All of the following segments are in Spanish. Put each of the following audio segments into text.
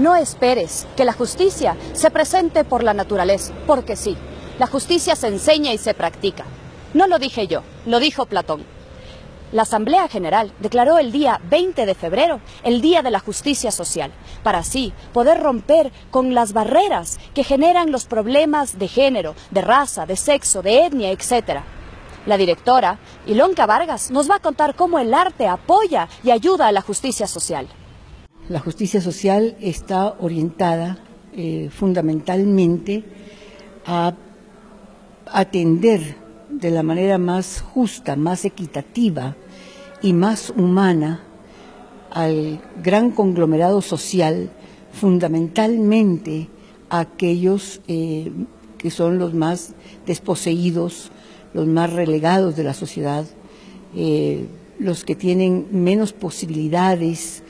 No esperes que la justicia se presente por la naturaleza, porque sí, la justicia se enseña y se practica. No lo dije yo, lo dijo Platón. La Asamblea General declaró el día 20 de febrero el Día de la Justicia Social, para así poder romper con las barreras que generan los problemas de género, de raza, de sexo, de etnia, etc. La directora, Ilonka Vargas, nos va a contar cómo el arte apoya y ayuda a la justicia social. La justicia social está orientada fundamentalmente a atender de la manera más justa, más equitativa y más humana al gran conglomerado social, fundamentalmente a aquellos que son los más desposeídos, los más relegados de la sociedad, los que tienen menos posibilidades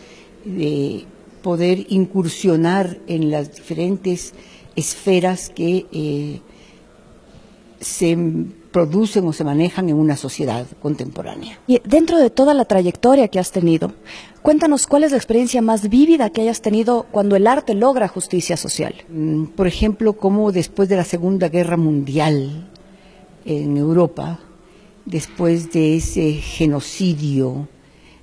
de poder incursionar en las diferentes esferas que se producen o se manejan en una sociedad contemporánea. Y dentro de toda la trayectoria que has tenido, cuéntanos cuál es la experiencia más vívida que hayas tenido cuando el arte logra justicia social. Por ejemplo, cómo después de la Segunda Guerra Mundial en Europa, después de ese genocidio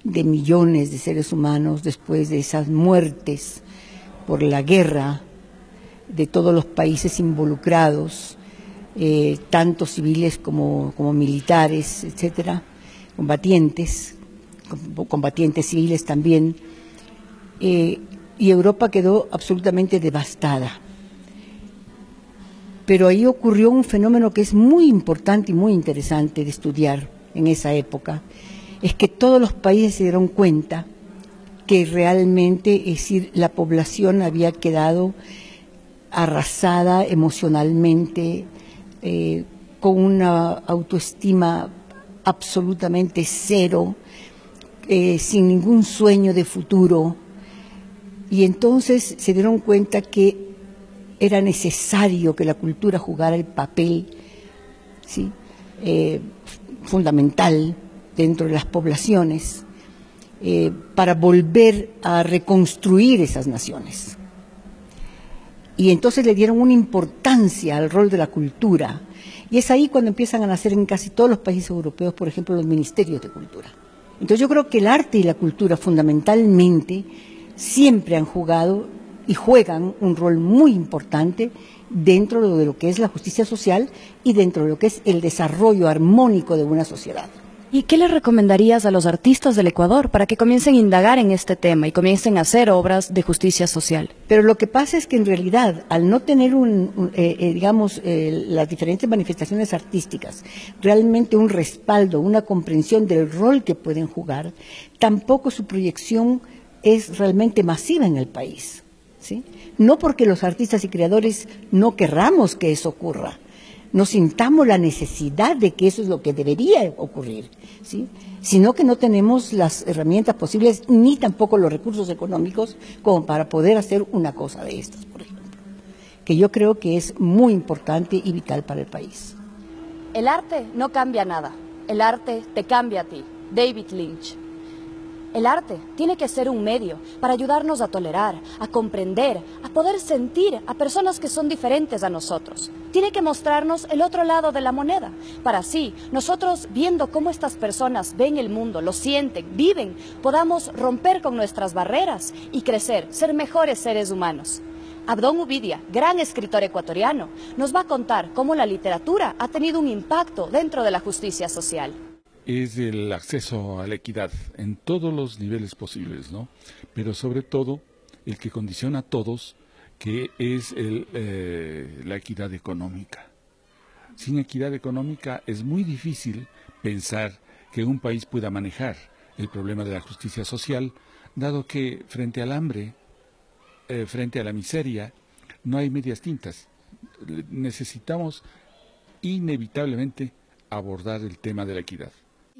de millones de seres humanos, después de esas muertes por la guerra de todos los países involucrados, tanto civiles como militares, etcétera, combatientes civiles también, y Europa quedó absolutamente devastada. Pero ahí ocurrió un fenómeno que es muy importante y muy interesante de estudiar en esa época, es que todos los países se dieron cuenta que realmente, es decir, la población había quedado arrasada emocionalmente, con una autoestima absolutamente cero, sin ningún sueño de futuro, y entonces se dieron cuenta que era necesario que la cultura jugara el papel, ¿sí?, fundamental dentro de las poblaciones, para volver a reconstruir esas naciones. Y entonces le dieron una importancia al rol de la cultura. Y es ahí cuando empiezan a nacer en casi todos los países europeos, por ejemplo, los ministerios de cultura. Entonces yo creo que el arte y la cultura fundamentalmente siempre han jugado y juegan un rol muy importante dentro de lo que es la justicia social y dentro de lo que es el desarrollo armónico de una sociedad. ¿Y qué le recomendarías a los artistas del Ecuador para que comiencen a indagar en este tema y comiencen a hacer obras de justicia social? Pero lo que pasa es que en realidad, al no tener las diferentes manifestaciones artísticas, realmente un respaldo, una comprensión del rol que pueden jugar, tampoco su proyección es realmente masiva en el país, ¿sí? No porque los artistas y creadores no querramos que eso ocurra, no sintamos la necesidad de que eso es lo que debería ocurrir, ¿sí?, sino que no tenemos las herramientas posibles ni tampoco los recursos económicos como para poder hacer una cosa de estas, por ejemplo, que yo creo que es muy importante y vital para el país. El arte no cambia nada, el arte te cambia a ti. David Lynch. El arte tiene que ser un medio para ayudarnos a tolerar, a comprender, a poder sentir a personas que son diferentes a nosotros. Tiene que mostrarnos el otro lado de la moneda, para así nosotros, viendo cómo estas personas ven el mundo, lo sienten, viven, podamos romper con nuestras barreras y crecer, ser mejores seres humanos. Abdón Ubidia, gran escritor ecuatoriano, nos va a contar cómo la literatura ha tenido un impacto dentro de la justicia social. Es el acceso a la equidad en todos los niveles posibles, ¿no? Pero sobre todo el que condiciona a todos, que es la equidad económica. Sin equidad económica es muy difícil pensar que un país pueda manejar el problema de la justicia social, dado que frente al hambre, frente a la miseria, no hay medias tintas. Necesitamos inevitablemente abordar el tema de la equidad.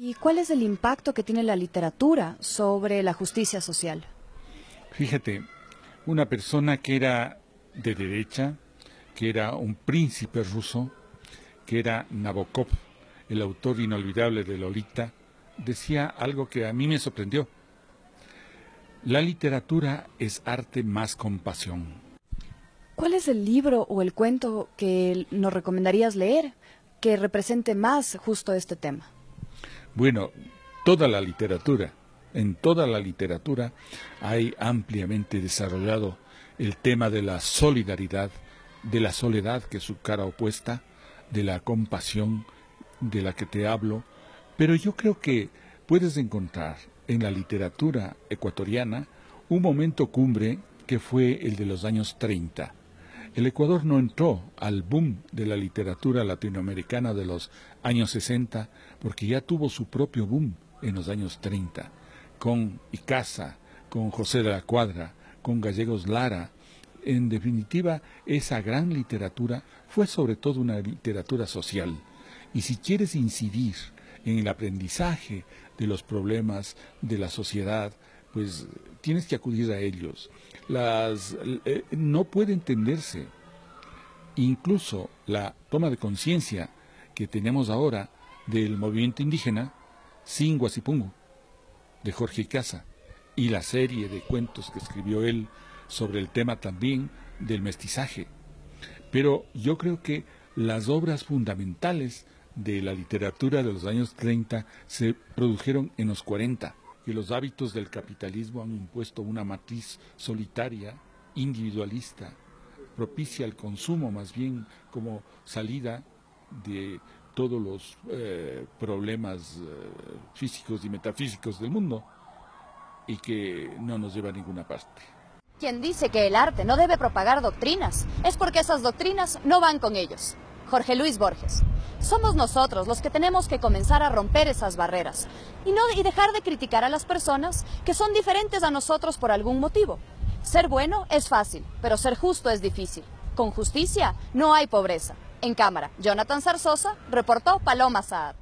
¿Y cuál es el impacto que tiene la literatura sobre la justicia social? Fíjate, una persona que era de derecha, que era un príncipe ruso, que era Nabokov, el autor inolvidable de Lolita, decía algo que a mí me sorprendió. La literatura es arte más compasión. ¿Cuál es el libro o el cuento que nos recomendarías leer que represente más justo este tema? Bueno, toda la literatura, en toda la literatura hay ampliamente desarrollado el tema de la solidaridad, de la soledad, que es su cara opuesta, de la compasión de la que te hablo, pero yo creo que puedes encontrar en la literatura ecuatoriana un momento cumbre que fue el de los años 30. El Ecuador no entró al boom de la literatura latinoamericana de los años 60 porque ya tuvo su propio boom en los años 30, con Icaza, con José de la Cuadra, con Gallegos Lara. En definitiva, esa gran literatura fue sobre todo una literatura social. Y si quieres incidir en el aprendizaje de los problemas de la sociedad, pues tienes que acudir a ellos. No puede entenderse incluso la toma de conciencia que tenemos ahora del movimiento indígena sin Guasipungu, de Jorge Icaza, y la serie de cuentos que escribió él sobre el tema también del mestizaje. Pero yo creo que las obras fundamentales de la literatura de los años 30 se produjeron en los 40, que los hábitos del capitalismo han impuesto una matriz solitaria, individualista, propicia al consumo más bien como salida de todos los problemas físicos y metafísicos del mundo, y que no nos lleva a ninguna parte. Quien dice que el arte no debe propagar doctrinas es porque esas doctrinas no van con ellos. Jorge Luis Borges. Somos nosotros los que tenemos que comenzar a romper esas barreras y dejar de criticar a las personas que son diferentes a nosotros por algún motivo. Ser bueno es fácil, pero ser justo es difícil. Con justicia no hay pobreza. En cámara, Jonathan Zarzosa, reportó Paloma Saad.